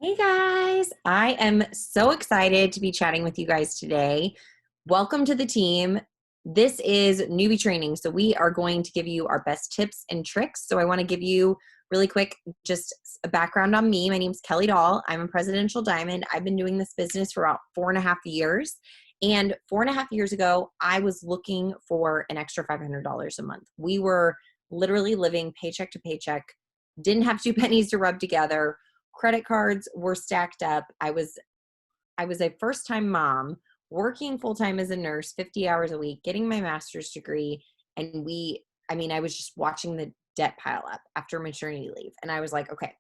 Hey guys, I am so excited to be chatting with you guys today. Welcome to the team. This is Newbie Training. So, we are going to give you our best tips and tricks. So, I want to give you really quick just a background on me. My name's Kelly Dahl. I'm a Presidential Diamond. I've been doing this business for about 4.5 years. And 4.5 years ago, I was looking for an extra $500 a month. We were literally living paycheck to paycheck, didn't have two pennies to rub together. Credit cards were stacked up. I was a first-time mom, working full-time as a nurse, 50 hours a week, getting my master's degree, and I was just watching the debt pile up after maternity leave. And I was like, okay,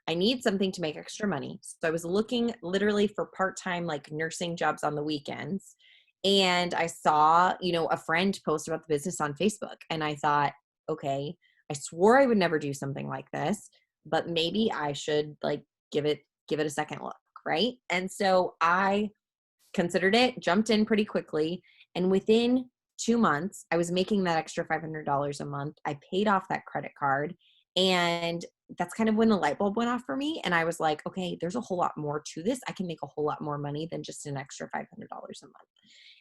I need something to make extra money. So I was looking literally for part-time like nursing jobs on the weekends. And I saw, a friend post about the business on Facebook, and I thought, okay, I swore I would never do something like this, but maybe I should like give it a second look, right? And so I considered it, jumped in pretty quickly, and within 2 months, I was making that extra $500 a month. I paid off that credit card, and that's kind of when the light bulb went off for me. And I was like, okay, there's a whole lot more to this. I can make a whole lot more money than just an extra $500 a month.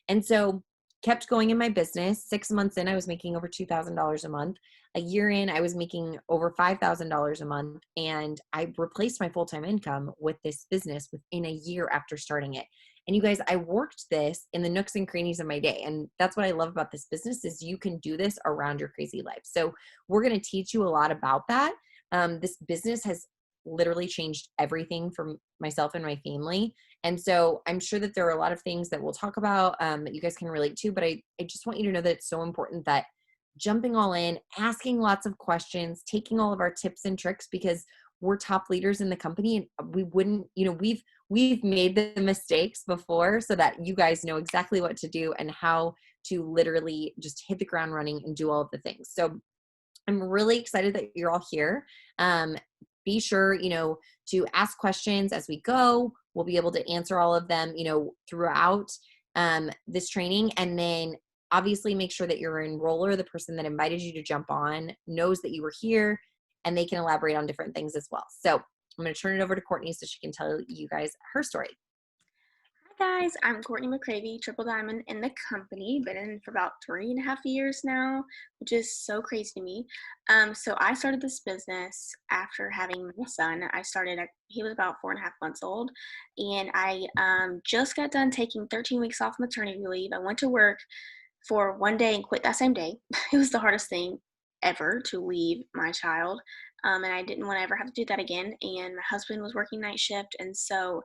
And so kept going in my business. 6 months in, I was making over $2,000 a month. A year in, I was making over $5,000 a month. And I replaced my full-time income with this business within a year after starting it. And you guys, I worked this in the nooks and crannies of my day. And that's what I love about this business is you can do this around your crazy life. So we're going to teach you a lot about that. This business has literally changed everything for myself and my family. And so I'm sure that there are a lot of things that we'll talk about that you guys can relate to, but I just want you to know that it's so important that jumping all in, asking lots of questions, taking all of our tips and tricks because we're top leaders in the company and we wouldn't, we've made the mistakes before so that you guys know exactly what to do and how to literally just hit the ground running and do all of the things. So I'm really excited that you're all here. Be sure, to ask questions as we go. We'll be able to answer all of them, throughout this training. And then obviously make sure that your enroller, the person that invited you to jump on, knows that you were here and they can elaborate on different things as well. So I'm going to turn it over to Courtney so she can tell you guys her story. Hi guys, I'm Courtney McCravey, Triple Diamond in the company. Been in for about 3.5 years now, which is so crazy to me. So I started this business after having my son. He was about 4.5 months old, and I just got done taking 13 weeks off maternity leave. I went to work for one day and quit that same day. It was the hardest thing ever to leave my child, and I didn't want to ever have to do that again. And my husband was working night shift, and so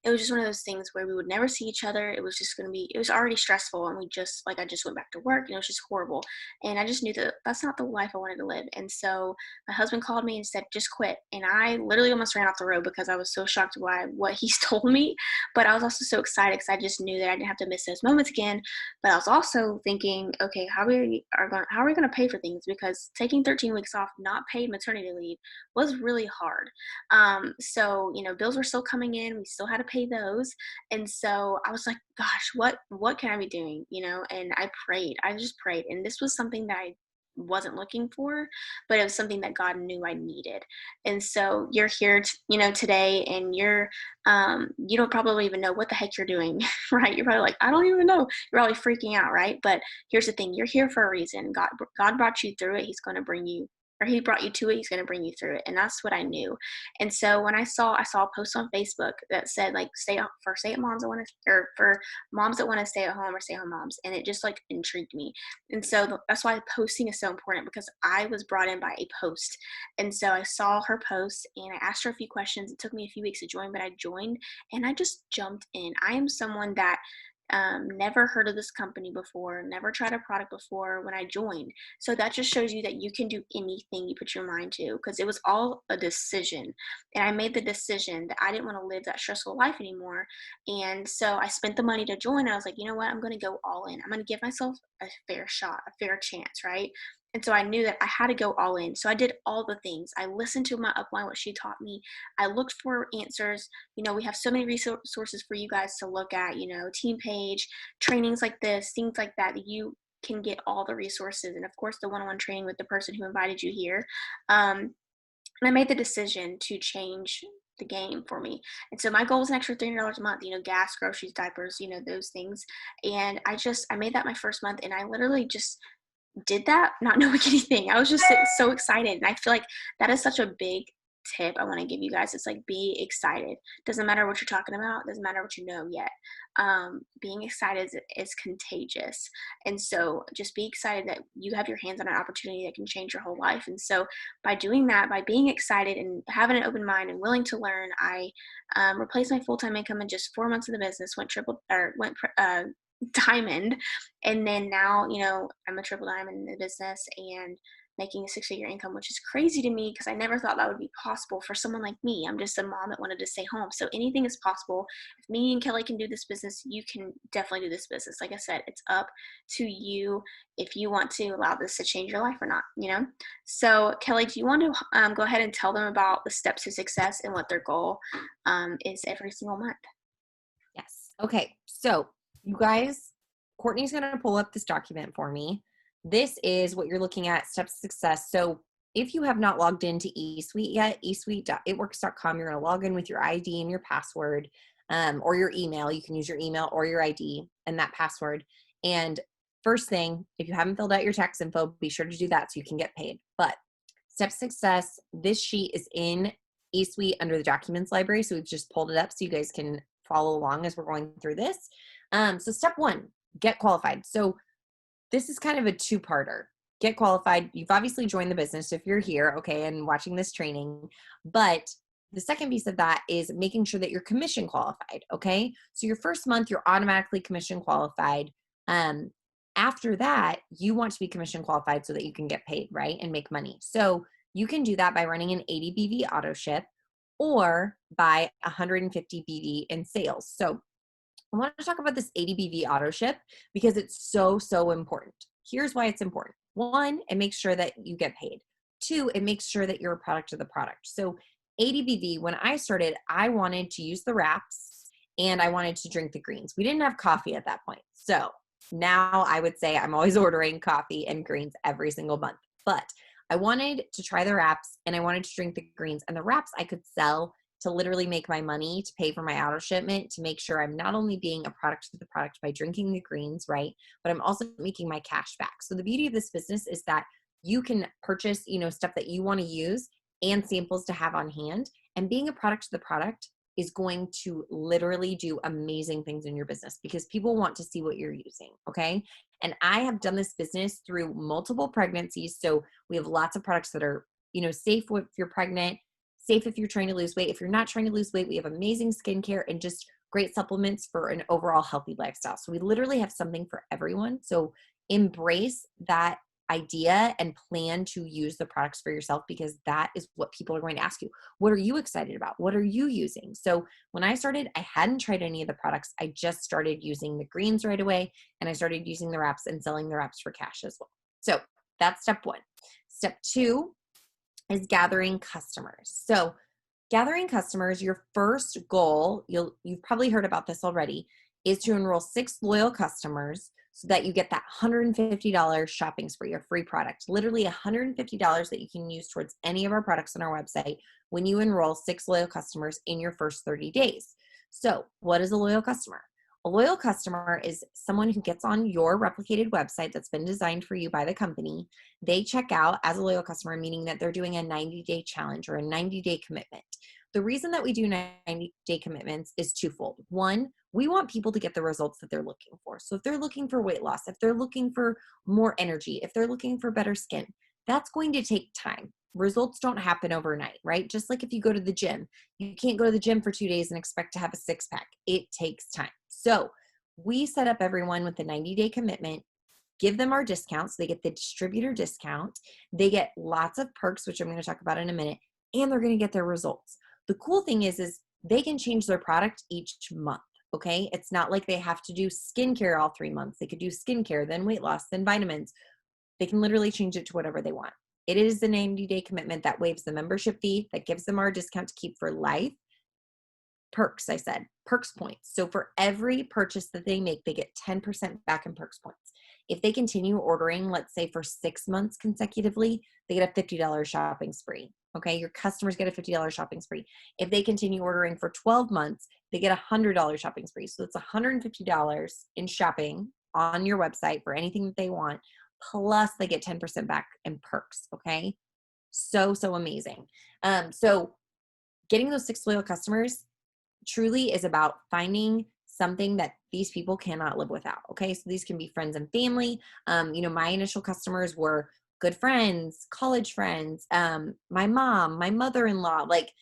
it was just one of those things where we would never see each other. It was just going to be, it was already stressful. And I just went back to work and it was just horrible. And I just knew that that's not the life I wanted to live. And so my husband called me and said, just quit. And I literally almost ran off the road because I was so shocked by what he's told me. But I was also so excited because I just knew that I didn't have to miss those moments again. But I was also thinking, okay, how are we going to pay for things? Because taking 13 weeks off, not paid maternity leave was really hard. Bills were still coming in. We still had to pay those. And so I was like, gosh, what can I be doing? And I prayed. I just prayed. And this was something that I wasn't looking for, but it was something that God knew I needed. And so you're here, today, and you don't probably even know what the heck you're doing, right? You're probably like, I don't even know. You're probably freaking out, right? But here's the thing: you're here for a reason. God brought you through it. He's going to bring you, or He brought you to it. He's going to bring you through it, and that's what I knew. And so when I saw a post on Facebook that said like stay at moms that want to, or for moms that want to stay at home or stay home moms, and it just like intrigued me. And so that's why posting is so important, because I was brought in by a post. And so I saw her post and I asked her a few questions. It took me a few weeks to join, but I joined and I just jumped in. I am someone that never heard of this company before, never tried a product before when I joined. So that just shows you that you can do anything you put your mind to, because it was all a decision. And I made the decision that I didn't want to live that stressful life anymore. And so I spent the money to join. I was like, you know what? I'm going to go all in. I'm going to give myself a fair shot, a fair chance, right? And so I knew that I had to go all in. So I did all the things. I listened to my upline, what she taught me. I looked for answers. We have so many resources for you guys to look at, team page, trainings like this, things like that, that you can get all the resources. And of course, the one-on-one training with the person who invited you here. And I made the decision to change the game for me. And so my goal was an extra $300 a month, gas, groceries, diapers, those things. And I made that my first month, and I literally just did that not knowing anything. I was just so excited. And I feel like that is such a big tip I want to give you guys. It's like, be excited. Doesn't matter what you're talking about, doesn't matter what you know yet. Being excited is contagious. And so just be excited that you have your hands on an opportunity that can change your whole life. And so by doing that, by being excited and having an open mind and willing to learn, I replaced my full-time income in just 4 months of the business, went diamond. And then now, I'm a triple diamond in the business and making a six-figure income, which is crazy to me because I never thought that would be possible for someone like me. I'm just a mom that wanted to stay home. So anything is possible. If me and Kelly can do this business, you can definitely do this business. Like I said, it's up to you if you want to allow this to change your life or not. So Kelly, do you want to go ahead and tell them about the steps to success and what their goal is every single month? Yes. Okay. So you guys, Courtney's going to pull up this document for me. This is what you're looking at, steps to success. So if you have not logged into eSuite yet, eSuite.itworks.com, you're going to log in with your ID and your password, or your email. You can use your email or your ID and that password. And first thing, if you haven't filled out your tax info, be sure to do that so you can get paid. But steps to success, this sheet is in eSuite under the documents library. So we've just pulled it up so you guys can follow along as we're going through this. So step one, get qualified. So this is kind of a two-parter. Get qualified. You've obviously joined the business if you're here, okay, and watching this training. But the second piece of that is making sure that you're commission qualified, okay? So your first month, you're automatically commission qualified. After that, you want to be commission qualified so that you can get paid, right, and make money. So you can do that by running an 80 BV auto ship or by 150 BV in sales. So I want to talk about this 80 BV auto ship because it's so, so important. Here's why it's important. One, it makes sure that you get paid. Two, it makes sure that you're a product of the product. So 80 BV, when I started, I wanted to use the wraps and I wanted to drink the greens. We didn't have coffee at that point. So now I would say I'm always ordering coffee and greens every single month. But I wanted to try the wraps and I wanted to drink the greens, and the wraps I could sell to literally make my money, to pay for my auto shipment, to make sure I'm not only being a product of the product by drinking the greens, right, but I'm also making my cash back. So the beauty of this business is that you can purchase, stuff that you want to use and samples to have on hand. And being a product of the product is going to literally do amazing things in your business because people want to see what you're using, okay? And I have done this business through multiple pregnancies. So we have lots of products that are, safe if you're pregnant, safe if you're trying to lose weight. If you're not trying to lose weight, we have amazing skincare and just great supplements for an overall healthy lifestyle. So we literally have something for everyone. So embrace that idea and plan to use the products for yourself because that is what people are going to ask you. What are you excited about? What are you using? So when I started, I hadn't tried any of the products. I just started using the greens right away, and I started using the wraps and selling the wraps for cash as well. So that's step one. Step two is gathering customers. So gathering customers, your first goal, you've probably heard about this already, is to enroll 6 loyal customers so that you get that $150 shopping spree or free product. Literally $150 that you can use towards any of our products on our website when you enroll 6 loyal customers in your first 30 days. So what is a loyal customer? A loyal customer is someone who gets on your replicated website that's been designed for you by the company. They check out as a loyal customer, meaning that they're doing a 90-day challenge or a 90-day commitment. The reason that we do 90-day commitments is twofold. One, we want people to get the results that they're looking for. So if they're looking for weight loss, if they're looking for more energy, if they're looking for better skin, that's going to take time. Results don't happen overnight, right? Just like if you go to the gym, you can't go to the gym for 2 days and expect to have a six-pack. It takes time. So we set up everyone with a 90-day commitment, give them our discounts. They get the distributor discount. They get lots of perks, which I'm going to talk about in a minute, and they're going to get their results. The cool thing is they can change their product each month, okay? It's not like they have to do skincare all 3 months. They could do skincare, then weight loss, then vitamins. They can literally change it to whatever they want. It is the 90-day commitment that waives the membership fee, that gives them our discount to keep for life. Perks, I said, perks points. So for every purchase that they make, they get 10% back in perks points. If they continue ordering, let's say for 6 months consecutively, they get a $50 shopping spree. Okay, your customers get a $50 shopping spree. If they continue ordering for 12 months, they get a $100 shopping spree. So it's $150 in shopping on your website for anything that they want, plus they get 10% back in perks. Okay, so amazing. So getting those 6 loyal customers truly is about finding something that these people cannot live without. Okay, so these can be friends and family. My initial customers were good friends, college friends, my mom, my mother-in-law, like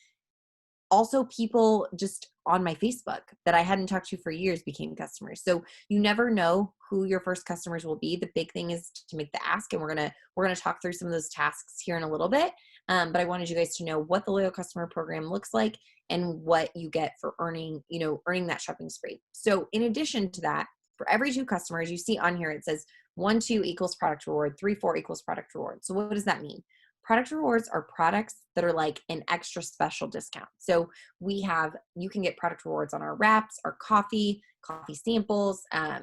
also people just on my Facebook that I hadn't talked to for years became customers. So you never know who your first customers will be. The big thing is to make the ask, and we're gonna talk through some of those tasks here in a little bit. But I wanted you guys to know what the loyal customer program looks like and what you get for earning that shopping spree. So in addition to that, for every 2 customers, you see on here it says 1, 2 equals product reward, 3, 4 equals product reward. So what does that mean? Product rewards are products that are like an extra special discount. So you can get product rewards on our wraps, our coffee samples. I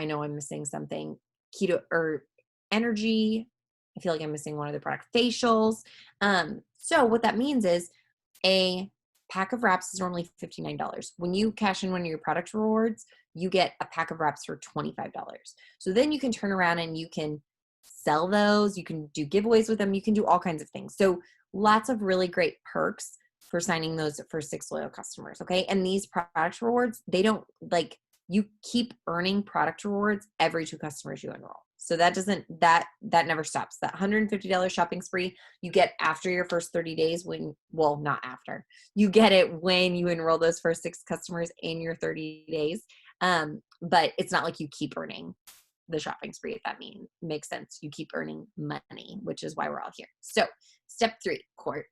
know I'm missing something. Keto or energy. I feel like I'm missing one other product. Facials. So what that means is a pack of wraps is normally $59. When you cash in one of your product rewards, you get a pack of wraps for $25. So then you can turn around and you can sell those. You can do giveaways with them. You can do all kinds of things. So lots of really great perks for signing those for 6 loyal customers. Okay. And these product rewards, they don't like, you keep earning product rewards every 2 customers you enroll. So that never stops. That $150 shopping spree you get after your first 30 days not after. You get it when you enroll those first 6 customers in your 30 days. But it's not like you keep earning the shopping spree, if that makes sense. You keep earning money, which is why we're all here. So step 3, Court.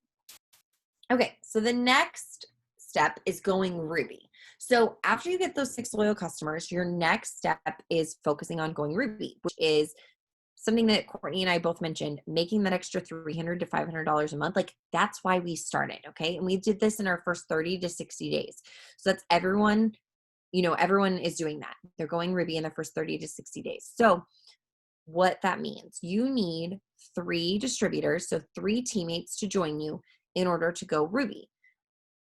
Okay, so the next step is going Ruby. So after you get those 6 loyal customers, your next step is focusing on going Ruby, which is something that Courtney and I both mentioned, making that extra $300 to $500 a month. Like that's why we started. Okay. And we did this in our first 30 to 60 days. So that's everyone is doing that. They're going Ruby in the first 30 to 60 days. So what that means, you need 3 distributors, so 3 teammates to join you in order to go Ruby.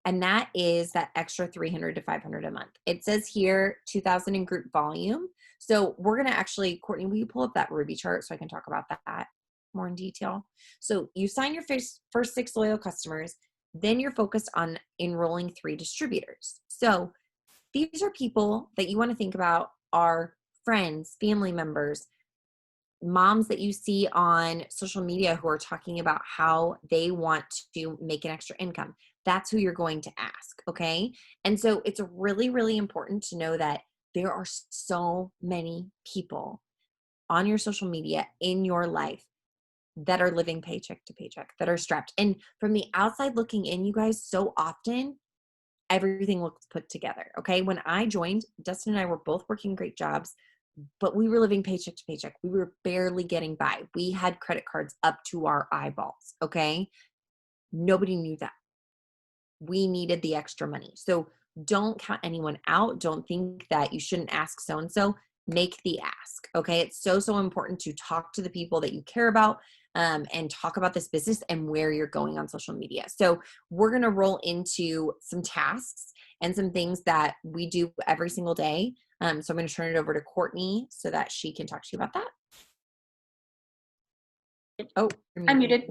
And that is that extra $300 to $500 a month. It says here 2,000 in group volume. So we're going to actually, Courtney, will you pull up that Ruby chart so I can talk about that more in detail? So you sign your first 6 loyal customers, then you're focused on enrolling 3 distributors. So these are people that you want to think about are friends, family members, moms that you see on social media who are talking about how they want to make an extra income. That's who you're going to ask, okay? And so it's really, really important to know that there are so many people on your social media in your life that are living paycheck to paycheck, that are strapped. And from the outside looking in, you guys, so often everything looks put together, okay? When I joined, Dustin and I were both working great jobs, but we were living paycheck to paycheck. We were barely getting by. We had credit cards up to our eyeballs, okay? Nobody knew that. We needed the extra money. So don't count anyone out. Don't think that you shouldn't ask so-and-so. Make the ask, okay? It's so important to talk to the people that you care about and talk about this business and where you're going on social media. So we're going to roll into some tasks and some things that we do every single day. So I'm going to turn it over to Courtney so that she can talk to you about that. Oh, I'm muted.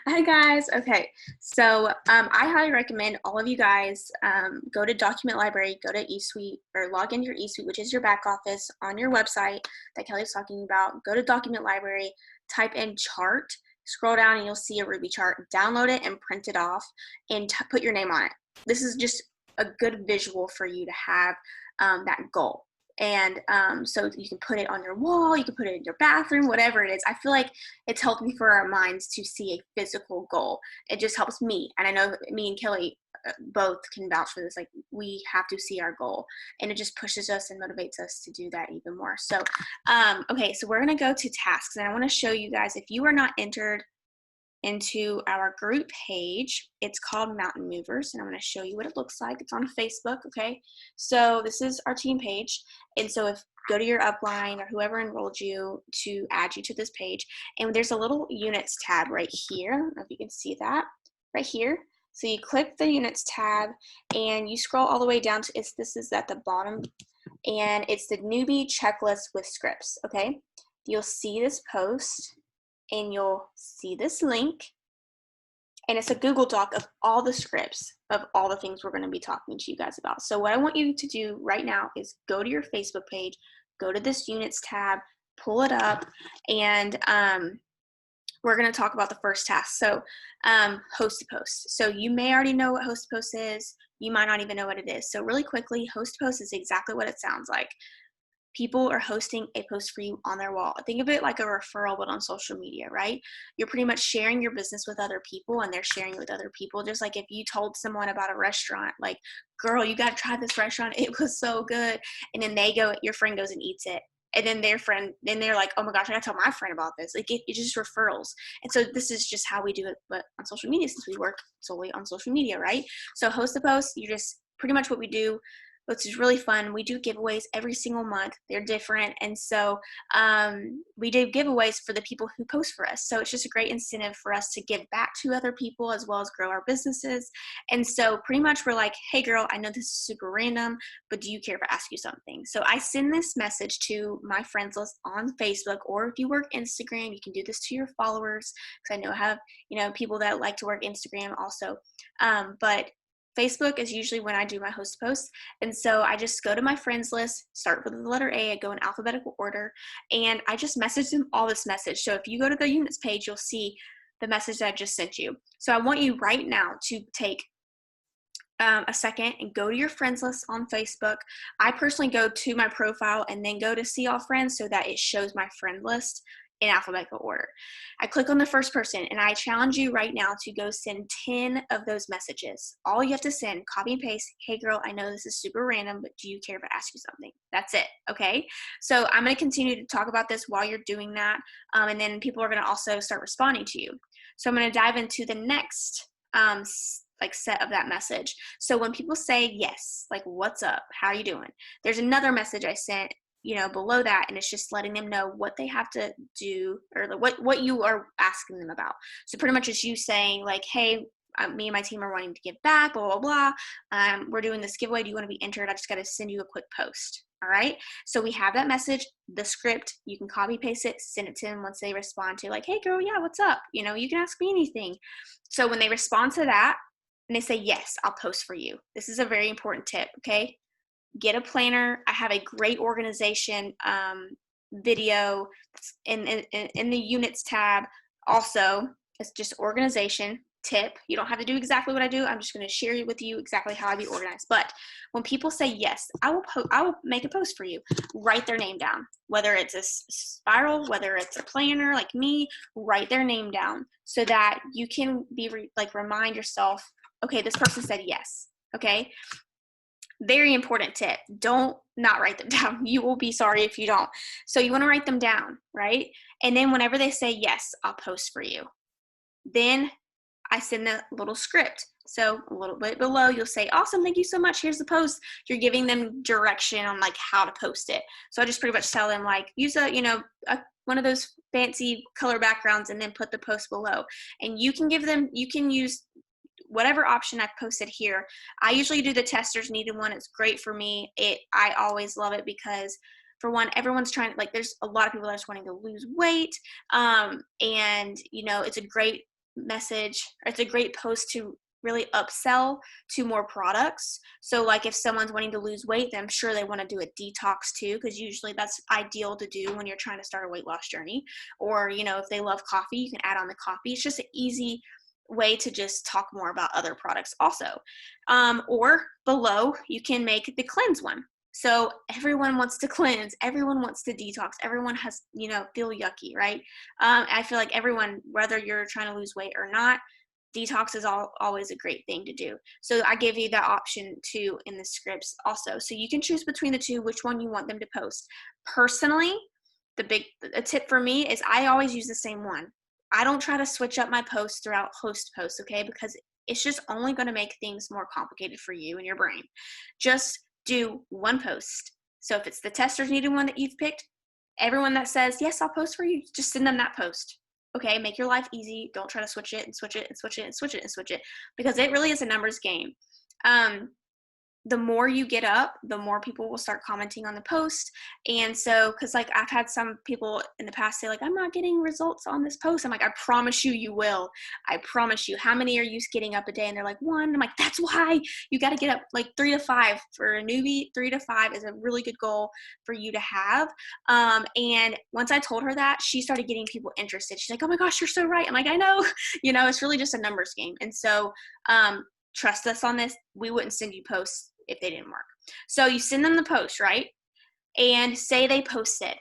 Hi guys. Okay, so I highly recommend all of you guys go to Document Library, go to eSuite, or log into your eSuite, which is your back office on your website that Kelly's talking about. Go to Document Library, type in chart, scroll down, and you'll see a Ruby chart. Download it and print it off, and put your name on it. This is just a good visual for you to have that goal. And so you can put it on your wall, you can put it in your bathroom, whatever it is. I feel like it's helping for our minds to see a physical goal. It just helps me. And I know me and Kelly both can vouch for this. Like, we have to see our goal, and it just pushes us and motivates us to do that even more. So, okay, so we're going to go to tasks, and I want to show you guys, if you are not entered into our group page. It's called Mountain Movers, and I'm going to show you what it looks like. It's on Facebook, okay? So this is our team page, and so if go to your upline or whoever enrolled you to add you to this page, and there's a little units tab right here. I don't know if you can see that right here. So you click the units tab and you scroll all the way down to this is at the bottom, and it's the newbie checklist with scripts, okay? You'll see this post and you'll see this link, and it's a Google Doc of all the scripts of all the things we're going to be talking to you guys about. So what I want you to do right now is go to your Facebook page, go to this units tab, pull it up, and we're going to talk about the first task. So host a post. So you may already know what host a post is. You might not even know what it is. So really quickly, host a post is exactly what it sounds like. People are hosting a post for you on their wall. Think of it like a referral, but on social media, right? You're pretty much sharing your business with other people, and they're sharing it with other people. Just like if you told someone about a restaurant, like, girl, you got to try this restaurant. It was so good. And then your friend goes and eats it. And then then they're like, oh my gosh, I got to tell my friend about this. Like it's just referrals. And so this is just how we do it, but on social media, since we work solely on social media, right? So host a post, you just pretty much what we do, which is really fun. We do giveaways every single month. They're different. And so we do giveaways for the people who post for us. So it's just a great incentive for us to give back to other people as well as grow our businesses. And so pretty much we're like, hey girl, I know this is super random, but do you care if I ask you something? So I send this message to my friends list on Facebook, or if you work Instagram, you can do this to your followers, because I know I have, people that like to work Instagram also. But Facebook is usually when I do my host posts. And so I just go to my friends list, start with the letter A, I go in alphabetical order, and I just message them all this message. So if you go to the units page, you'll see the message that I just sent you. So I want you right now to take a second and go to your friends list on Facebook. I personally go to my profile and then go to see all friends so that it shows my friend list in alphabetical order. I click on the first person, and I challenge you right now to go send 10 of those messages. All you have to send, copy and paste, hey girl, I know this is super random, but do you care if I ask you something? That's it, okay? So I'm going to continue to talk about this while you're doing that, and then people are going to also start responding to you. So I'm going to dive into the next set of that message. So when people say yes, like what's up, how are you doing, there's another message I sent below that, and it's just letting them know what they have to do, or what you are asking them about. So pretty much it's you saying like, hey, me and my team are wanting to give back, blah, blah, blah. We're doing this giveaway. Do you want to be entered? I just got to send you a quick post. All right. So we have that message, the script, you can copy paste it, send it to them once they respond to like, hey girl, yeah, what's up? You can ask me anything. So when they respond to that and they say, yes, I'll post for you. This is a very important tip. Okay. Get a planner. I have a great organization video in the units tab. Also, it's just organization tip. You don't have to do exactly what I do. I'm just going to share with you exactly how I be organized. But when people say yes, I will make a post for you. Write their name down. Whether it's a spiral, whether it's a planner like me, write their name down so that you can remind yourself, okay, this person said yes. Okay. Very important tip. Don't not write them down. You will be sorry if you don't. So you want to write them down, right? And then whenever they say, yes, I'll post for you, then I send the little script. So a little bit below, you'll say, awesome, thank you so much. Here's the post. You're giving them direction on how to post it. So I just pretty much tell them use one of those fancy color backgrounds and then put the post below. And you can use whatever option I've posted here. I usually do the testers needed one. It's great for me. I always love it because, for one, everyone's trying, there's a lot of people that are just wanting to lose weight. And, it's a great message, or it's a great post to really upsell to more products. So if someone's wanting to lose weight, then I'm sure they want to do a detox too, because usually that's ideal to do when you're trying to start a weight loss journey. Or, if they love coffee, you can add on the coffee. It's just an easy way to just talk more about other products also. Or below, you can make the cleanse one. So everyone wants to cleanse, everyone wants to detox, everyone has, feel yucky, right? I feel like everyone, whether you're trying to lose weight or not, detox is always a great thing to do. So I give you that option too in the scripts also. So you can choose between the two, which one you want them to post. Personally, a tip for me is I always use the same one. I don't try to switch up my posts throughout host posts, okay? Because it's just only going to make things more complicated for you and your brain. Just do one post. So if it's the testers needed one that you've picked, everyone that says, yes, I'll post for you, just send them that post. Okay, make your life easy. Don't try to switch it and switch it and switch it and switch it and switch it, because it really is a numbers game. The more you get up, the more people will start commenting on the post. And so, because like I've had some people in the past say like, I'm not getting results on this post. I'm like, I promise you, you will. I promise you. How many are you getting up a day? And they're like, 1. I'm like, that's why you got to get up like 3 to 5 for a newbie. 3 to 5 is a really good goal for you to have. And once I told her that, she started getting people interested. She's like, oh my gosh, you're so right. I'm like, I know. It's really just a numbers game. And so trust us on this. We wouldn't send you posts if they didn't work. So you send them the post, right? And say they posted.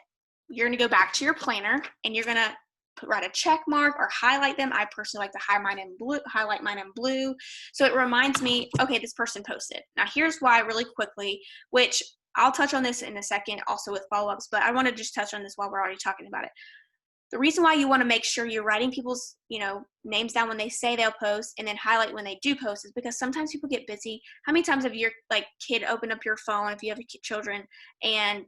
You're going to go back to your planner and you're going to write a check mark or highlight them. I personally like to highlight mine in blue. So it reminds me, okay, this person posted. Now here's why really quickly, which I'll touch on this in a second also with follow-ups, but I want to just touch on this while we're already talking about it. The reason why you want to make sure you're writing people's, names down when they say they'll post and then highlight when they do post is because sometimes people get busy. How many times have your kid opened up your phone, if you have children, and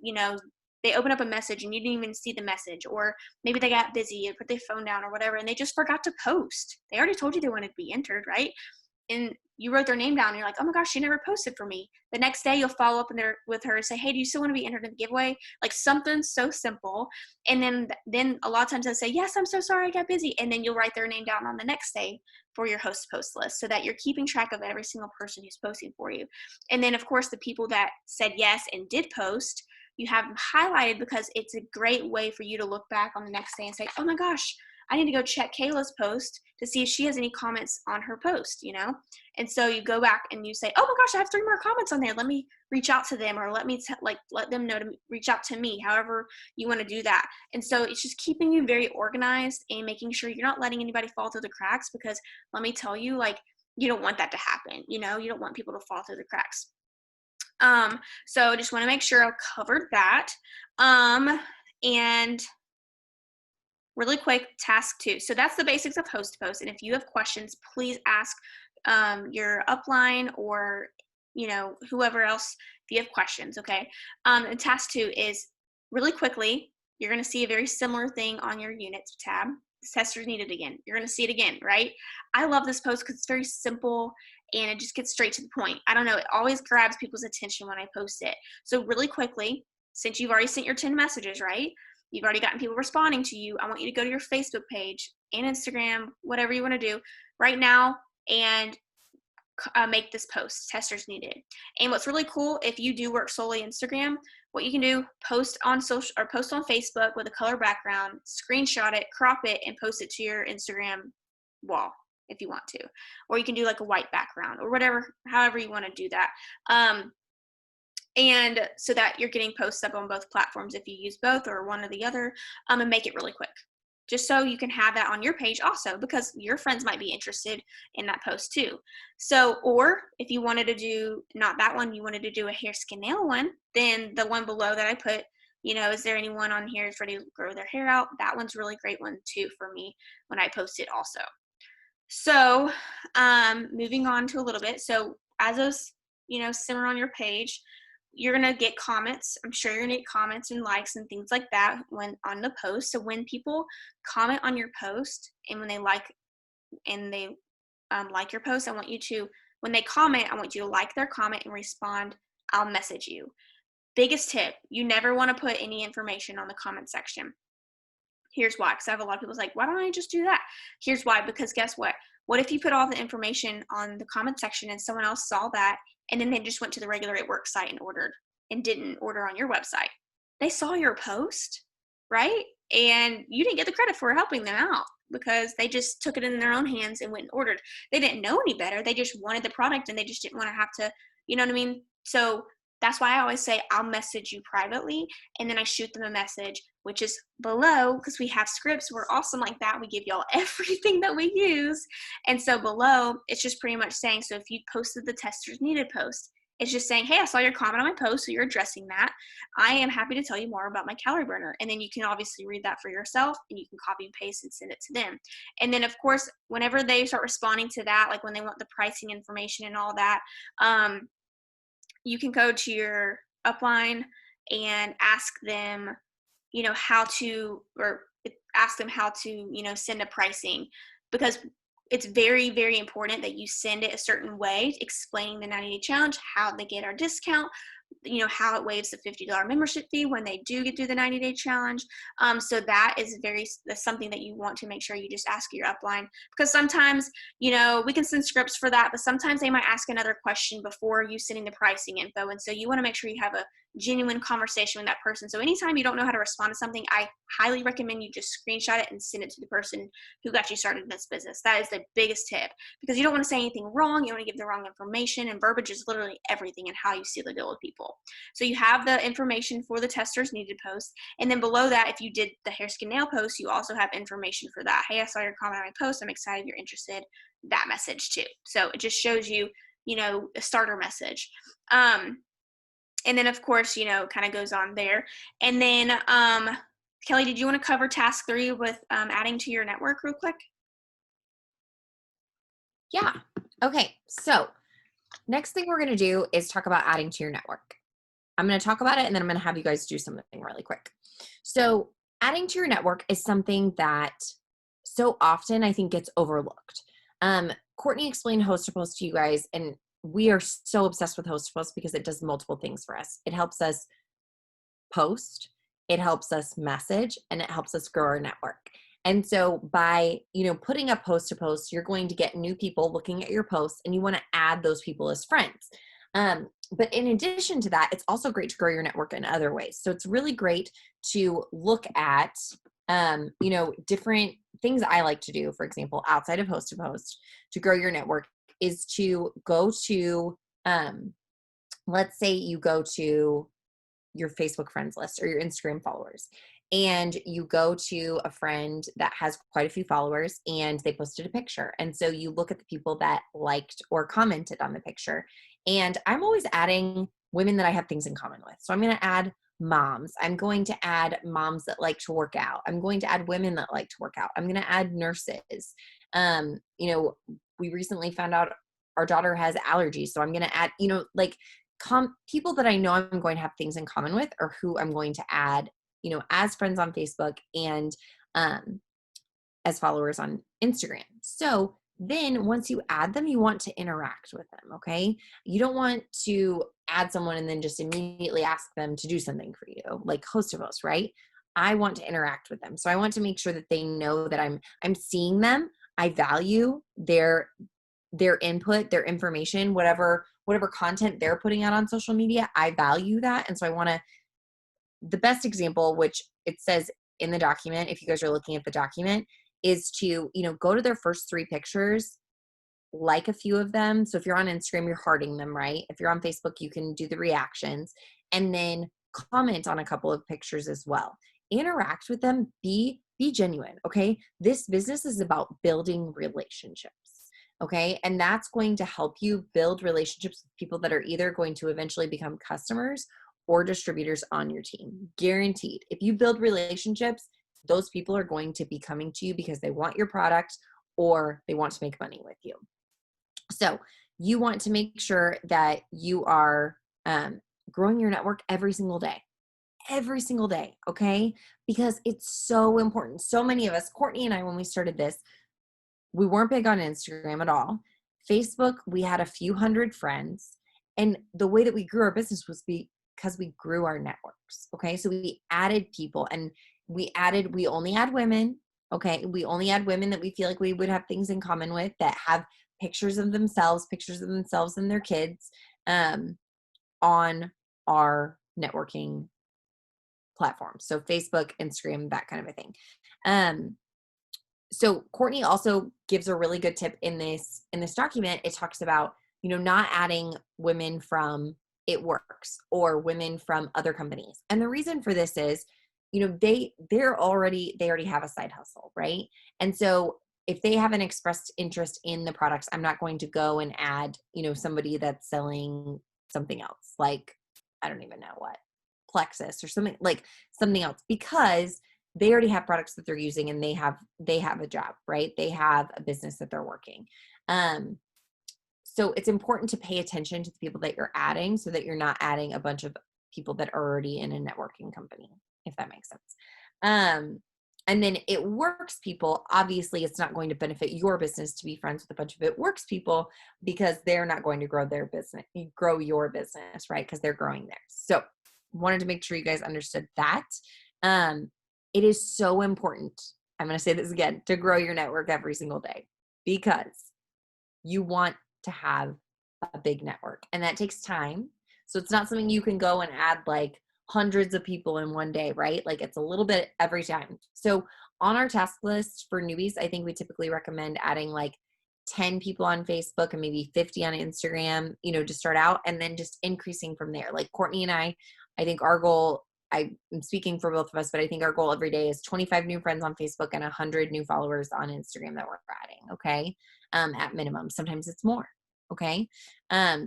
they open up a message and you didn't even see the message, or maybe they got busy and put their phone down or whatever and they just forgot to post. They already told you they wanted to be entered, right? And you wrote their name down and you're like, oh my gosh, she never posted for me. The next day you'll follow up with her and say, hey, do you still want to be entered in the giveaway? Like something so simple. And then a lot of times they'll say, yes, I'm so sorry, I got busy. And then you'll write their name down on the next day for your host post list so that you're keeping track of every single person who's posting for you. And then of course the people that said yes and did post, you have them highlighted because it's a great way for you to look back on the next day and say, oh my gosh, I need to go check Kayla's post to see if she has any comments on her post, And so you go back and you say, oh my gosh, I have 3 more comments on there. Let me reach out to them, or let them know to reach out to me, however you want to do that. And so it's just keeping you very organized and making sure you're not letting anybody fall through the cracks, because let me tell you, you don't want that to happen. You don't want people to fall through the cracks. So I just want to make sure I've covered that. And really quick, task 2. So that's the basics of host post. And if you have questions, please ask your upline or, whoever else if you have questions, okay? And task 2 is really quickly, you're going to see a very similar thing on your units tab. Testers needed again. You're going to see it again, right? I love this post because it's very simple and it just gets straight to the point. I don't know. It always grabs people's attention when I post it. So really quickly, since you've already sent your 10 messages, right? You've already gotten people responding to you. I want you to go to your Facebook page and Instagram, whatever you want to do right now, and make this post, testers needed. And what's really cool, if you do work solely Instagram, what you can do, post on Facebook with a color background, screenshot it, crop it, and post it to your Instagram wall if you want to. Or you can do like a white background or whatever, however you want to do that. And so that you're getting posts up on both platforms if you use both or one or the other, and make it really quick. Just so you can have that on your page also, because your friends might be interested in that post too. So, or if you wanted to do, not that one, you wanted to do a hair, skin, nail one, then the one below that I put, is there anyone on here who's ready to grow their hair out? That one's a really great one too for me when I post it also. So, moving on to a little bit. So as those, simmer on your page, you're going to get comments. I'm sure you're going to get comments and likes and things like that when on the post. So when people comment on your post and when they like your post, I want you to, when they comment, I want you to like their comment and respond. I'll message you. Biggest tip, you never want to put any information on the comment section. Here's why, because I have a lot of people like, why don't I just do that? Here's why, because guess what? What if you put all the information on the comment section and someone else saw that and then they just went to the regular at work site and ordered and didn't order on your website? They saw your post, right? And you didn't get the credit for helping them out because they just took it in their own hands and went and ordered. They didn't know any better. They just wanted the product and they just didn't want to have to, you know what I mean? So that's why I always say I'll message you privately and then I shoot them a message, which is below, because we have scripts. We're awesome like that. We give y'all everything that we use. And so below, it's just pretty much saying, so if you posted the testers needed post It's just saying, hey, I saw your comment on my post, so you're addressing that. I am happy to tell you more about my calorie burner. And then you can obviously read that for yourself, and you can copy and paste and send it to them. And then, of course, whenever they start responding to that, like when they want the pricing information and all that, you can go to your upline and ask them, how to, or ask them how to, send a pricing, because it's very, very important that you send it a certain way, explaining the 90-day challenge, how they get our discount, how it waives the $50 membership fee when they do get through the 90-day challenge. So that's something that you want to make sure you just ask your upline, because sometimes, we can send scripts for that, but sometimes they might ask another question before you sending the pricing info. And so you want to make sure you have a genuine conversation with that person. So anytime you don't know how to respond to something, I highly recommend you just screenshot it and send it to the person who got you started in this business. That is the biggest tip, because you don't want to say anything wrong. You don't want to give the wrong information, and verbiage is literally everything in how you seal the deal with people. So you have the information for the testers needed post. And then below that, if you did the hair, skin, nail post, you also have information for that. Hey, I saw your comment on my post. I'm excited you're interested. That message too. So it just shows you, a starter message. And then of course, kind of goes on there. And then, Kelly, did you want to cover task 3 with adding to your network real quick? Yeah. Okay. So next thing we're going to do is talk about adding to your network. I'm going to talk about it, and then I'm going to have you guys do something really quick. So adding to your network is something that so often I think gets overlooked. Courtney explained Host to Post to you guys, and we are so obsessed with Host to Post because it does multiple things for us. It helps us post, it helps us message, and it helps us grow our network. And so by, putting up Host to Post, you're going to get new people looking at your posts, and you want to add those people as friends. But in addition to that, it's also great to grow your network in other ways. So it's really great to look at, different things I like to do, for example, outside of Host to Post to grow your network is to go to, let's say you go to your Facebook friends list or your Instagram followers, and you go to a friend that has quite a few followers and they posted a picture. And so you look at the people that liked or commented on the picture. And I'm always adding women that I have things in common with. So I'm going to add moms. I'm going to add moms that like to work out. I'm going to add women that like to work out. I'm going to add nurses. We recently found out our daughter has allergies. So I'm going to add, people that I know I'm going to have things in common with, or who I'm going to add, as friends on Facebook and as followers on Instagram. So then once you add them, you want to interact with them, okay? You don't want to add someone and then just immediately ask them to do something for you, like Host to Post, right? I want to interact with them. So I want to make sure that they know that I'm seeing them. I value their input, their information, whatever content they're putting out on social media, I value that. And so I want to, the best example, which it says in the document, if you guys are looking at the document, is to, go to their first 3 pictures, like a few of them. So if you're on Instagram, you're hearting them, right? If you're on Facebook, you can do the reactions, and then comment on a couple of pictures as well. Interact with them, be genuine, okay? This business is about building relationships. Okay. And that's going to help you build relationships with people that are either going to eventually become customers or distributors on your team. Guaranteed. If you build relationships, those people are going to be coming to you because they want your product or they want to make money with you. So you want to make sure that you are growing your network every single day. Every single day. Okay. Because it's so important. So many of us, Courtney and I, when we started this, we weren't big on Instagram at all. Facebook, we had a few hundred friends. And the way that we grew our business was because we grew our networks. Okay. So we added people, and we only add women. Okay. We only add women that we feel like we would have things in common with, that have pictures of themselves and their kids on our networking platforms. So Facebook, Instagram, that kind of a thing. So Courtney also gives a really good tip in this document. It talks about, not adding women from It Works or women from other companies. And the reason for this is, they already have a side hustle, right? And so if they haven't expressed interest in the products, I'm not going to go and add, somebody that's selling something else, like, I don't even know what, Plexus or something, like something else, because they already have products that they're using and they have a job, right? They have a business that they're working. So it's important to pay attention to the people that you're adding so that you're not adding a bunch of people that are already in a networking company, if that makes sense. And then it works people, obviously it's not going to benefit your business to be friends with a bunch of it works people, because they're not going to grow their business, grow your business, right? Because they're growing theirs. So wanted to make sure you guys understood that. It is so important, I'm going to say this again, to grow your network every single day, because you want to have a big network, and that takes time. So it's not something you can go and add like hundreds of people in one day, right? Like it's a little bit every time. So on our task list for newbies, I think we typically recommend adding like 10 people on Facebook and maybe 50 on Instagram, to start out, and then just increasing from there. Like Courtney and I think our goal, I'm speaking for both of us, but I think our goal every day is 25 new friends on Facebook and 100 new followers on Instagram that we're adding. Okay. At minimum, sometimes it's more. Okay.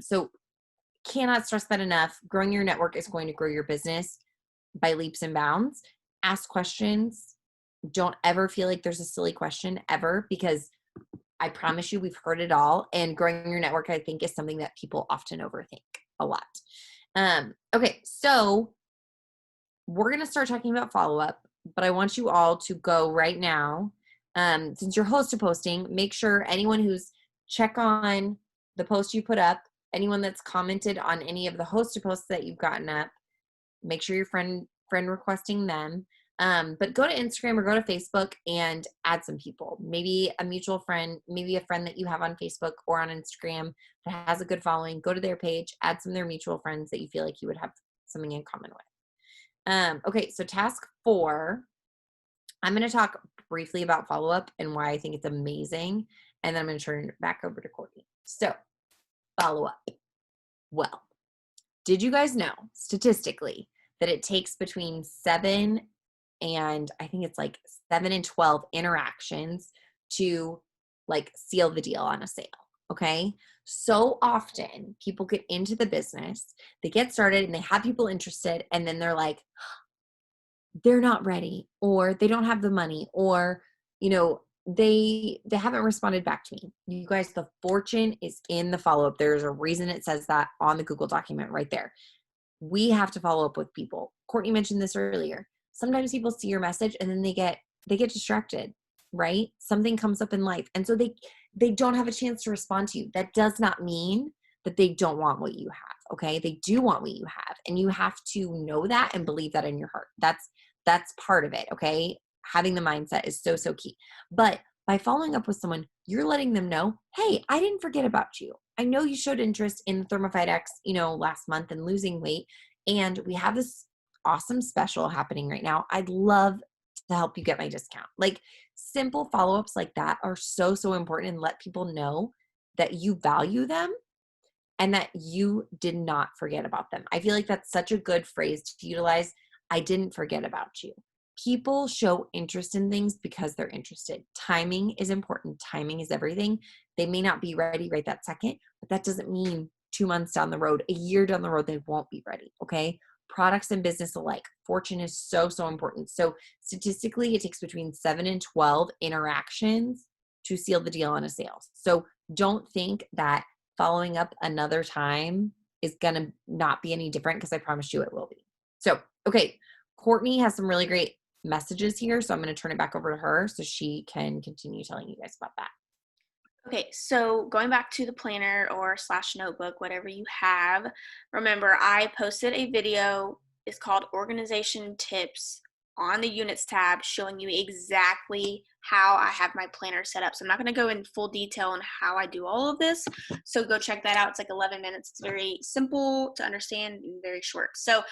So cannot stress that enough. Growing your network is going to grow your business by leaps and bounds. Ask questions. Don't ever feel like there's a silly question ever, because I promise you, we've heard it all. And growing your network, I think, is something that people often overthink a lot. Okay. So we're going to start talking about follow-up, but I want you all to go right now. Since you're host to posting, make sure anyone who's check on the post you put up, anyone that's commented on any of the host to posts that you've gotten up, make sure you're friend requesting them. But go to Instagram or go to Facebook and add some people, maybe a mutual friend, maybe a friend that you have on Facebook or on Instagram that has a good following. Go to their page, add some of their mutual friends that you feel like you would have something in common with. Okay, so task 4, I'm going to talk briefly about follow-up and why I think it's amazing, and then I'm going to turn it back over to Courtney. So, follow-up. Well, did you guys know, statistically, that it takes between 7 and 12 interactions to like seal the deal on a sale? Okay. So often people get into the business, they get started and they have people interested, and then they're like, they're not ready, or they don't have the money, or, they haven't responded back to me. You guys, the fortune is in the follow-up. There's a reason it says that on the Google document right there. We have to follow up with people. Courtney mentioned this earlier. Sometimes people see your message and then they get distracted, right? Something comes up in life. And so they don't have a chance to respond to you. That does not mean that they don't want what you have. Okay. They do want what you have. And you have to know that and believe that in your heart. That's part of it. Okay. Having the mindset is so, so key. But by following up with someone, you're letting them know, hey, I didn't forget about you. I know you showed interest in Thermifite X, last month and losing weight. And we have this awesome special happening right now. I'd love to help you get my discount. Like simple follow-ups like that are so, so important, and let people know that you value them and that you did not forget about them. I feel like that's such a good phrase to utilize. I didn't forget about you. People show interest in things because they're interested. Timing is important. Timing is everything. They may not be ready right that second, but that doesn't mean 2 months down the road, a year down the road, they won't be ready. Okay. Products and business alike. Fortune is so, so important. So statistically, it takes between 7 and 12 interactions to seal the deal on a sale. So don't think that following up another time is going to not be any different, because I promise you it will be. So, okay. Courtney has some really great messages here, so I'm going to turn it back over to her so she can continue telling you guys about that. Okay, so going back to the planner or / notebook, whatever you have, remember I posted a video. It's called Organization Tips on the Units tab, showing you exactly how I have my planner set up. So I'm not going to go in full detail on how I do all of this. So go check that out. It's like 11 minutes. It's very simple to understand and very short. So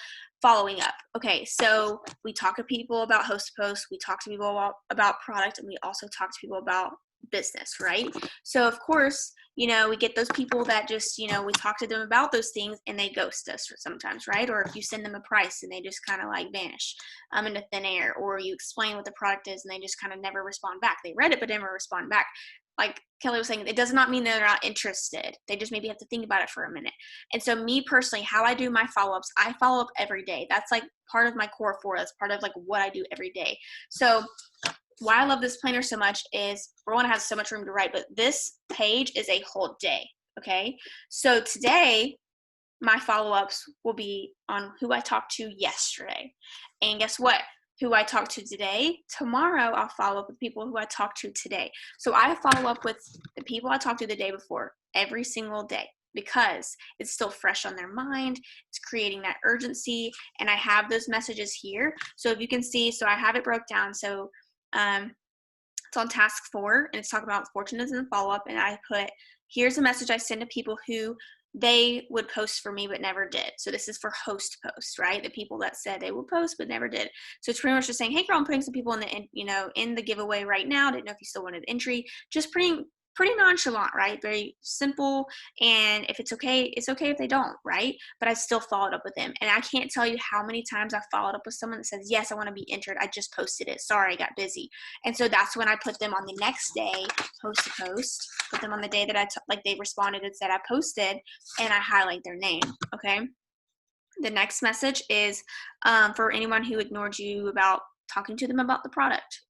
following up. Okay, so we talk to people about host posts. We talk to people about product, and we also talk to people about business, right? So of course, we get those people that just, we talk to them about those things and they ghost us sometimes, right? Or if you send them a price and they just kind of like vanish into thin air, or you explain what the product is and they just kind of never respond back. They read it but never respond back. like Kelly was saying, it does not mean they're not interested. They just maybe have to think about it for a minute. And so me personally, how I do my follow-ups, I follow up every day. That's like part of my core four. That's part of like what I do every day. So why I love this planner so much is, for one, it has so much room to write, but this page is a whole day. Okay. So today, my follow-ups will be on who I talked to yesterday. And guess what? Who I talked to today, tomorrow I'll follow up with people who I talked to today. So I follow up with the people I talked to the day before every single day because it's still fresh on their mind. It's creating that urgency. And I have those messages here. So if you can see, so I have it broke down. So it's on task 4 and it's talking about fortunates and follow-up. And I put, here's a message I send to people who they would post for me but never did. So this is for host posts, right? The people that said they would post but never did. So it's pretty much just saying, hey girl, I'm putting some people in the giveaway right now. Didn't know if you still wanted entry. Just pretty nonchalant, right? Very simple. And if it's okay if they don't, right? But I still followed up with them. And I can't tell you how many times I followed up with someone that says, yes, I want to be entered. I just posted it. Sorry, I got busy. And so that's when I put them on the next day, post to post, put them on the day that they responded and said I posted, and I highlight their name. Okay. The next message is for anyone who ignored you about talking to them about the product,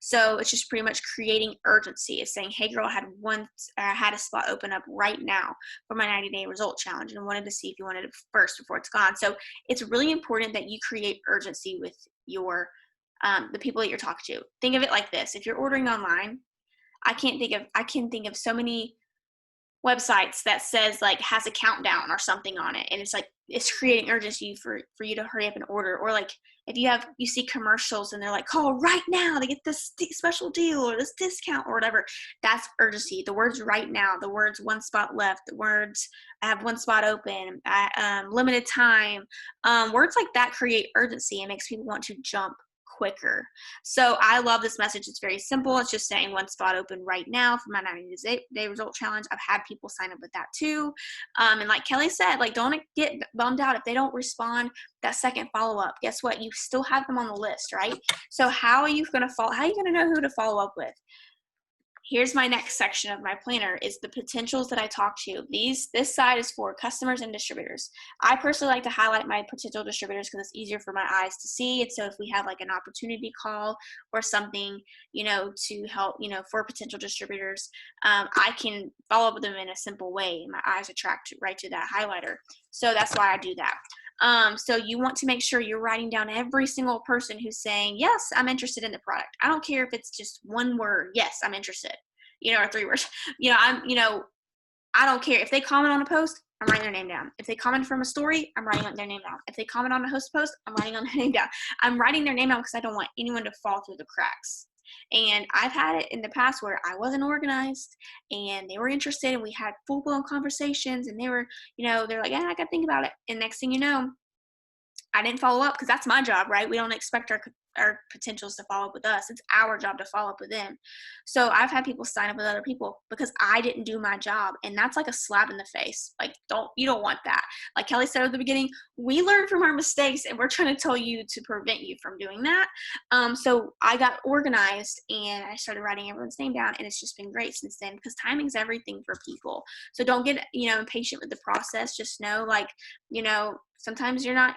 so it's just pretty much creating urgency. It's saying, hey girl, I had a spot open up right now for my 90-day result challenge and wanted to see if you wanted it first before it's gone. So it's really important that you create urgency with your the people that you're talking to. Think of it like this: if you're ordering online, I can think of so many websites that says like has a countdown or something on it, and it's like it's creating urgency for you to hurry up and order. Or like if you see commercials and they're like, call right now to get this special deal or this discount or whatever, that's urgency. The words right now, the words one spot left, the words I have one spot open, limited time, words like that create urgency and makes people want to jump quicker. So I love this message. It's very simple. It's just saying one spot open right now for my 90-day result challenge. I've had people sign up with that too. And like Kelly said, like don't get bummed out if they don't respond that second follow-up. Guess what? You still have them on the list, right? So how are you going to know who to follow up with? Here's my next section of my planner is the potentials that I talk to. This side is for customers and distributors. I personally like to highlight my potential distributors because it's easier for my eyes to see. And so if we have like an opportunity call or something, to help, for potential distributors, I can follow up with them in a simple way. My eyes attract right to that highlighter. So that's why I do that. So you want to make sure you're writing down every single person who's saying, yes, I'm interested in the product. I don't care if it's just one word, yes, I'm interested, or 3 words. I don't care. If they comment on a post, I'm writing their name down. If they comment from a story, I'm writing their name down. If they comment on a host post, I'm writing their name down. I'm writing their name down because I don't want anyone to fall through the cracks. And I've had it in the past where I wasn't organized and they were interested and we had full-blown conversations and they were, they're like, yeah, I got to think about it. And next thing you know, I didn't follow up because that's my job, right? We don't expect our potentials to follow up with us. It's our job to follow up with them. So I've had people sign up with other people because I didn't do my job. And that's like a slap in the face. Like, you don't want that. Like Kelly said at the beginning, we learn from our mistakes and we're trying to tell you to prevent you from doing that. So I got organized and I started writing everyone's name down, and it's just been great since then because timing's everything for people. So don't get, impatient with the process. Just know, sometimes you're not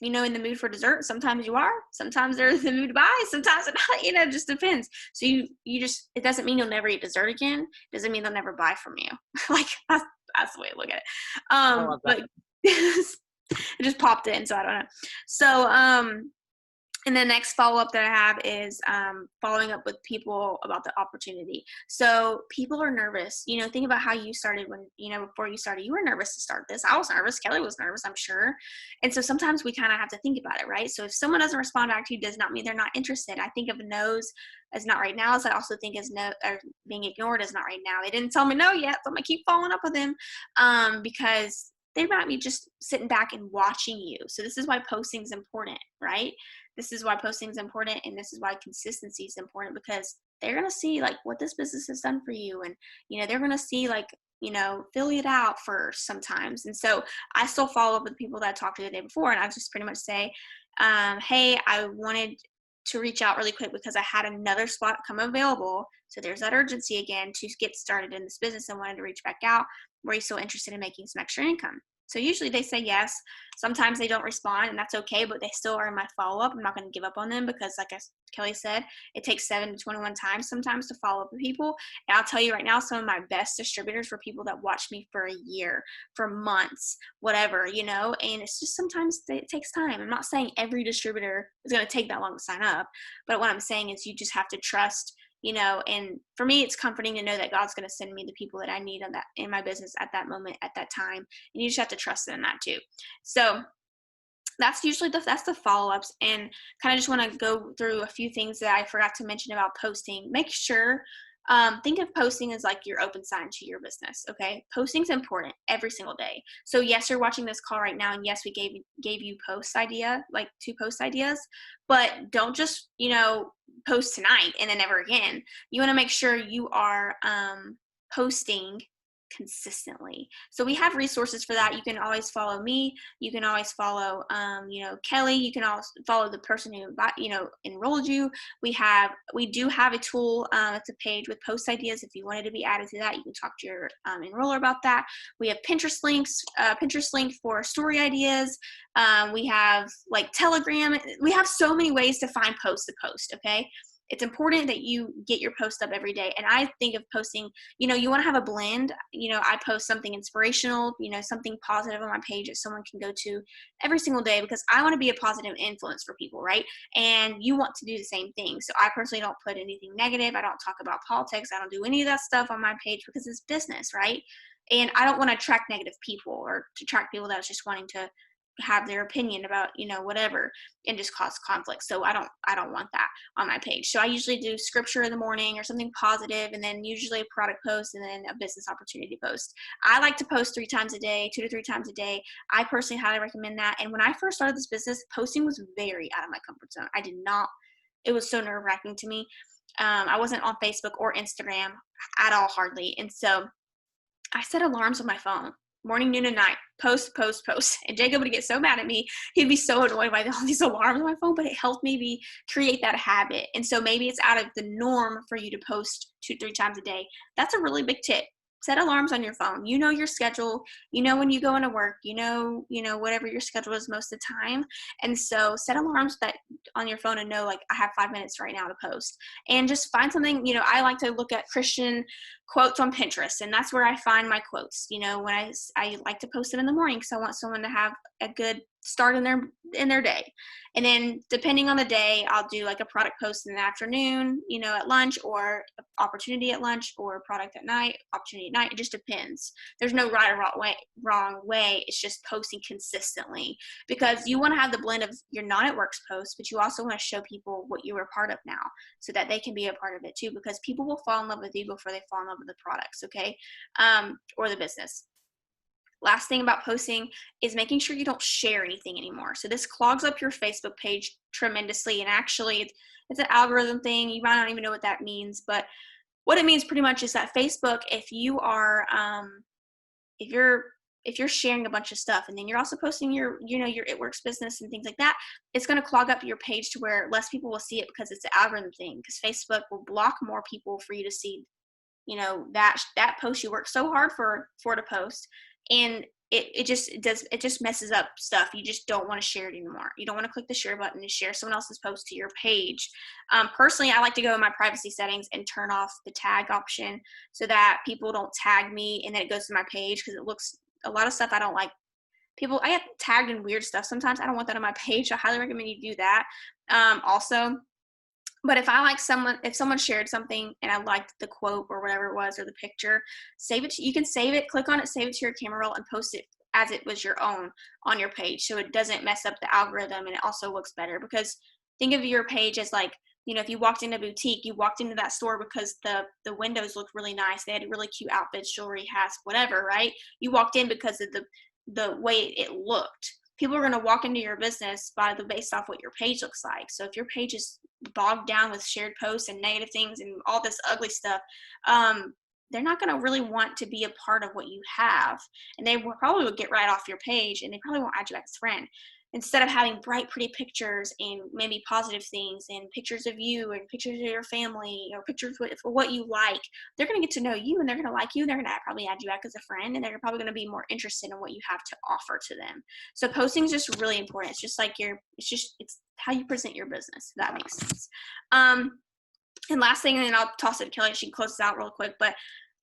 in the mood for dessert. Sometimes you are. Sometimes they're in the mood to buy. Sometimes they're not. It just depends. So you just, it doesn't mean you'll never eat dessert again. It doesn't mean they'll never buy from you. Like that's the way I look at it. I love that. But it just popped in, so I don't know. So and the next follow-up that I have is following up with people about the opportunity. So people are nervous. Think about how you started when, before you started, you were nervous to start this. I was nervous. Kelly was nervous, I'm sure. And so sometimes we kind of have to think about it, right? So if someone doesn't respond back to you, does not mean they're not interested. I think of no's as not right now, as I also think as no, or being ignored as not right now. They didn't tell me no yet, so I'm going to keep following up with them because they might be just sitting back and watching you. So this is why posting is important, right? This is why posting is important, and this is why consistency is important, because they're going to see like what this business has done for you. And, they're going to see like, fill it out first sometimes. And so I still follow up with people that I talked to the day before, and I just pretty much say, hey, I wanted to reach out really quick because I had another spot come available. So there's that urgency again to get started in this business and wanted to reach back out. Were you still interested in making some extra income? So usually they say yes. Sometimes they don't respond, and that's okay, but they still are in my follow-up. I'm not going to give up on them because, like Kelly said, it takes 7 to 21 times sometimes to follow up with people. And I'll tell you right now, some of my best distributors were people that watched me for a year, for months, whatever, and it's just sometimes it takes time. I'm not saying every distributor is going to take that long to sign up, but what I'm saying is you just have to trust, and for me, it's comforting to know that God's going to send me the people that I need in my business at that moment, at that time. And you just have to trust in that too. So that's usually that's the follow-ups, and kind of just want to go through a few things that I forgot to mention about posting. Make sure, think of posting as like your open sign to your business. Okay, posting's important every single day. So yes, you're watching this call right now, and yes, we gave you post idea, like 2 post ideas, but don't just post tonight and then never again. You want to make sure you are posting consistently. So we have resources for that. You can always follow me. You can always follow, Kelly. You can also follow the person who, enrolled you. We do have a tool. It's a page with post ideas. If you wanted to be added to that, you can talk to your enroller about that. We have Pinterest links, Pinterest link for story ideas. We have like Telegram. We have so many ways to find posts to post. Okay. It's important that you get your post up every day. And I think of posting, you want to have a blend. I post something inspirational, something positive on my page that someone can go to every single day because I want to be a positive influence for people, right? And you want to do the same thing. So I personally don't put anything negative. I don't talk about politics. I don't do any of that stuff on my page because it's business, right? And I don't want to attract negative people or to attract people that's just wanting to have their opinion about whatever and just cause conflict. So I don't want that on my page. So I usually do scripture in the morning or something positive, and then usually a product post and then a business opportunity post. I like to post 3 times a day, 2 to 3 times a day. I personally highly recommend that. And when I first started this business, posting was very out of my comfort zone. It was so nerve-wracking to me. I wasn't on Facebook or Instagram at all, hardly. And so I set alarms on my phone, morning, noon, and night. Post, post, post. And Jacob would get so mad at me. He'd be so annoyed by all these alarms on my phone, but it helped me create that habit. And so maybe it's out of the norm for you to post 2, 3 times a day. That's a really big tip. Set alarms on your phone. You know your schedule. You know when you go into work. You know whatever your schedule is most of the time. And so set alarms that on your phone and know, like, I have 5 minutes right now to post. And just find something. I like to look at Christian quotes on Pinterest, and that's where I find my quotes. When I like to post it in the morning because I want someone to have a good start in their day. And then depending on the day, I'll do like a product post in the afternoon, at lunch, or opportunity at lunch, or product at night, opportunity at night. It just depends. There's no right or wrong way. It's just posting consistently, because you want to have the blend of your not at works posts, but you also want to show people what you were a part of now so that they can be a part of it too, because people will fall in love with you before they fall in love with the products. Okay. Or the business. Last thing about posting is making sure you don't share anything anymore. So this clogs up your Facebook page tremendously. And actually, it's an algorithm thing. You might not even know what that means, but what it means pretty much is that Facebook, if you are, if you're sharing a bunch of stuff and then you're also posting your It Works business and things like that, it's going to clog up your page to where less people will see it, because it's an algorithm thing, because Facebook will block more people for you to see, that post you worked so hard for to post. And it just messes up stuff. You just don't want to share it anymore. You don't want to click the share button and share someone else's post to your page. Personally, I like to go in my privacy settings and turn off the tag option so that people don't tag me and then it goes to my page, because it looks, a lot of stuff I don't like. I get tagged in weird stuff sometimes. I don't want that on my page. I highly recommend you do that. Also, but if someone shared something and I liked the quote or whatever it was, or the picture, save it. You can save it, click on it, save it to your camera roll, and post it as it was your own on your page, so it doesn't mess up the algorithm, and it also looks better. Because think of your page as like, if you walked into a boutique, you walked into that store because the windows looked really nice. They had really cute outfits, jewelry, hats, whatever, right? You walked in because of the way it looked. People are going to walk into your business based off what your page looks like. So if your page is bogged down with shared posts and negative things and all this ugly stuff, they're not going to really want to be a part of what you have. And they probably would get right off your page, and they probably won't add you back as a friend. instead of having bright, pretty pictures and maybe positive things and pictures of you and pictures of your family or pictures of what you like, they're going to get to know you and they're going to like you. They're going to probably add you back as a friend, and they're probably going to be more interested in what you have to offer to them. So posting is just really important. It's just like it's how you present your business, if that makes sense. And last thing, and then I'll toss it to Kelly. She can close this out real quick. But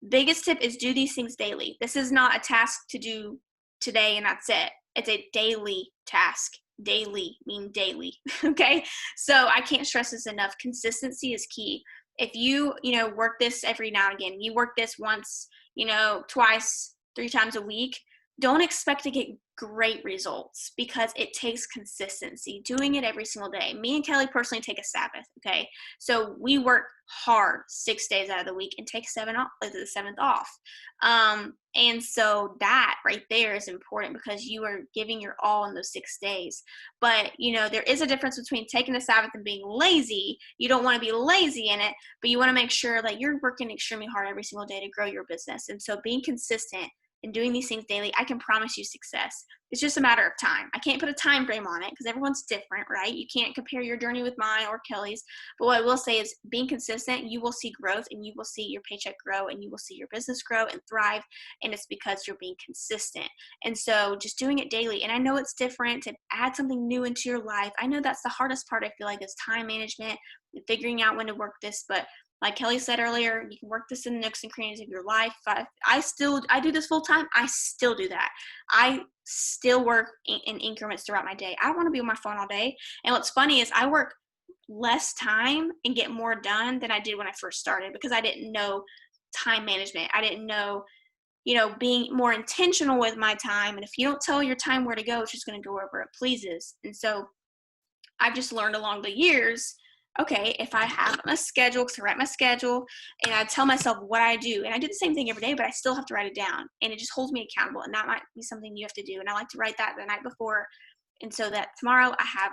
biggest tip is do these things daily. This is not a task to do today and that's it. It's a daily task. Daily mean daily. Okay. So I can't stress this enough. Consistency is key. If you work this every now and again, you work this once, twice, 3 times a week, don't expect to get great results because it takes consistency. Doing it every single day. Me and Kelly personally take a Sabbath. Okay. So we work hard 6 days out of the week and take the 7th off. And so that right there is important because you are giving your all in those 6 days. But there is a difference between taking a Sabbath and being lazy. You don't want to be lazy in it, but you want to make sure that you're working extremely hard every single day to grow your business. And so being consistent and doing these things daily, I can promise you success. It's just a matter of time. I can't put a time frame on it because everyone's different, right? You can't compare your journey with mine or Kelly's. But what I will say is being consistent, you will see growth and you will see your paycheck grow and you will see your business grow and thrive. And it's because you're being consistent. And so just doing it daily. And I know it's different to add something new into your life. I know that's the hardest part, I feel like, is time management and figuring out when to work this. But like Kelly said earlier, you can work this in the nooks and crannies of your life. I do this full time. I still do that. I still work in increments throughout my day. I don't want to be on my phone all day. And what's funny is I work less time and get more done than I did when I first started because I didn't know time management. I didn't know, being more intentional with my time. And if you don't tell your time where to go, it's just going to go wherever it pleases. And so I've just learned along the years, okay, if I have a schedule, because I write my schedule and I tell myself what I do, and I do the same thing every day, but I still have to write it down, and it just holds me accountable. And that might be something you have to do. And I like to write that the night before, and so that tomorrow I have,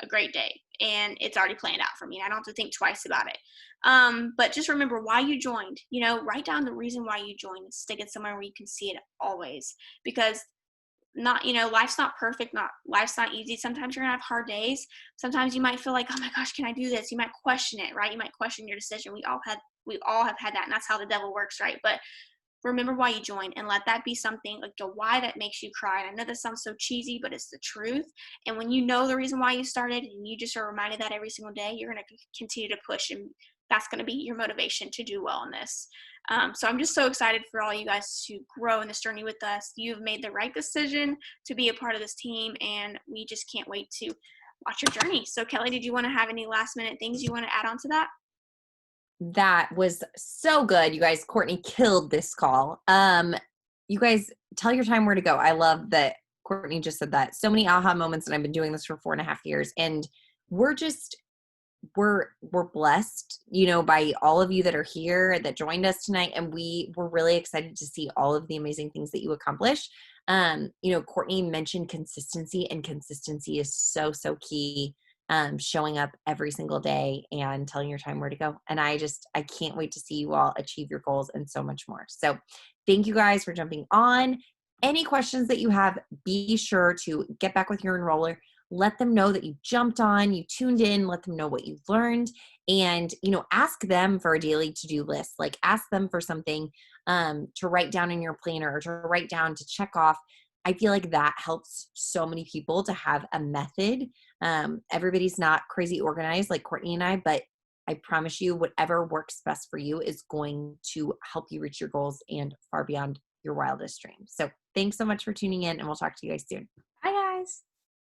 a great day, and it's already planned out for me. And I don't have to think twice about it. But just remember why you joined. Write down the reason why you joined and stick it somewhere where you can see it always, because life's not perfect, life's not easy. Sometimes you're gonna have hard days. Sometimes you might feel like, oh my gosh, can I do this? You might question it, right? You might question your decision. We all have had that, and that's how the devil works, right? But remember why you joined and let that be something like the why that makes you cry. And I know this sounds so cheesy, but it's the truth. And when you know the reason why you started and you just are reminded that every single day, you're going to continue to push, and that's going to be your motivation to do well in this. So I'm just so excited for all you guys to grow in this journey with us. You've made the right decision to be a part of this team, and we just can't wait to watch your journey. So Kelly, did you want to have any last minute things you want to add on to that? That was so good. You guys, Courtney killed this call. You guys tell your time where to go. I love that Courtney just said that. So many aha moments, and I've been doing this for 4.5 years, and we're blessed, by all of you that are here that joined us tonight. And we're really excited to see all of the amazing things that you accomplish. Courtney mentioned consistency, and consistency is so, so key. Showing up every single day and telling your time where to go. And I can't wait to see you all achieve your goals and so much more. So thank you guys for jumping on. Any questions that you have, be sure to get back with your enroller. Let them know that you jumped on, you tuned in, let them know what you've learned, and, ask them for a daily to-do list. Like, ask them for something to write down in your planner or to write down to check off. I feel like that helps so many people to have a method. Everybody's not crazy organized like Courtney and I, but I promise you, whatever works best for you is going to help you reach your goals and far beyond your wildest dreams. So thanks so much for tuning in, and we'll talk to you guys soon. Bye, guys.